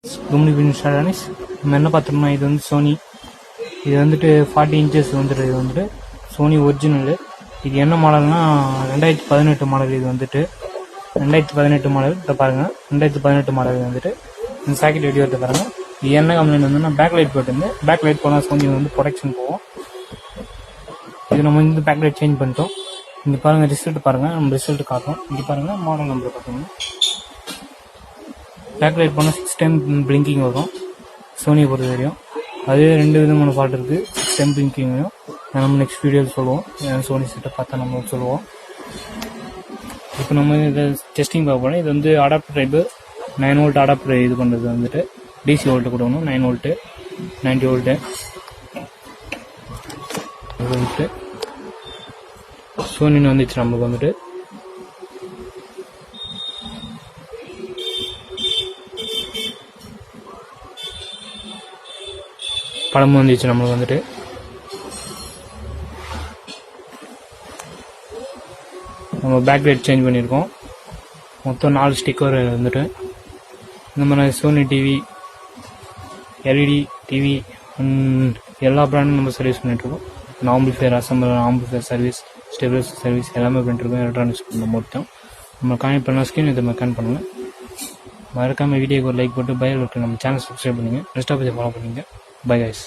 நம்ம என்ன பார்த்தோம்னா இது வந்து சோனி. இது வந்துட்டு 40 inches வந்துட்டு இது வந்துட்டு சோனி ஒரிஜினலு. இது என்ன மாடல்னா 2018 மாடல். இது வந்துட்டு 2018 மாடல். இதை பாருங்கள், 2018 மாடல் வந்துட்டு இந்த சாக்கெட் வெடி வரது பாருங்கள். இது என்ன கம்ப்ளைண்ட் வந்துன்னா பேக் லைட் போட்டு பேக் லைட் போனால் சோனி வந்து ப்ரொடக்ஷன் போகும். இது நம்ம வந்து பேக் லைட் சேஞ்ச் பண்ணிட்டோம். இங்கே பாருங்கள், ரிசல்ட் பாருங்கள், நம்ம ரிசல்ட் காட்டும். இங்கே பாருங்கள், மாடல் நம்பர் பார்த்தீங்கன்னா பேக் லைட் போனால் 6 times பிளிங்கிங் வரும் சோனியை பொறுத்த வரையும். அதே 2 விதமான ஃபால்ட் இருக்குது. 6 times பிளிங்கிங் வரும். நம்ம நெக்ஸ்ட் வீடியோவில் சொல்லுவோம். சோனி செட்டை பார்த்தா நம்ம சொல்லுவோம். இப்போ நம்ம இதை டெஸ்டிங் பார்க்க போனால் இது வந்து அடாப்டர் டைப்பு 9 volt அடாப்டர் இது பண்ணுறது வந்துட்டு டிசி வோல்ட்டு கொடுக்கணும். 9 volt 90 volt இது வந்துட்டு சோனின்னு வந்துச்சு. நம்மளுக்கு வந்துட்டு படமும் வந்துச்சு. நம்மளுக்கு வந்துட்டு நம்ம பேக் லைட் சேஞ்ச் பண்ணியிருக்கோம். மொத்தம் 4 ஸ்டிக்கர் வந்துட்டு இந்த மாதிரி சோனி டிவி, எல்இடி டிவி எல்லா பிராண்டும் நம்ம சர்வீஸ் பண்ணிட்டுருக்கோம். Amplifier assemble, amplifier service, stabiliser service எல்லாமே பண்ணிட்டுருக்கோம். எலக்ட்ரானிக்ஸ் மொத்தம் நம்ம கனெக்ட் பண்ண ஸ்கிரீன் இதை மெக்கான் பண்ணுங்கள். மறக்காமல் வீடியோக்கு ஒரு லைக் போட்டு பைல் நம்ம சேனல் சப்ஸ்கிரைப் பண்ணுங்கள். ரெஸ்ட் ஆஃப் ஃபாலோ பண்ணுங்கள். Bye guys.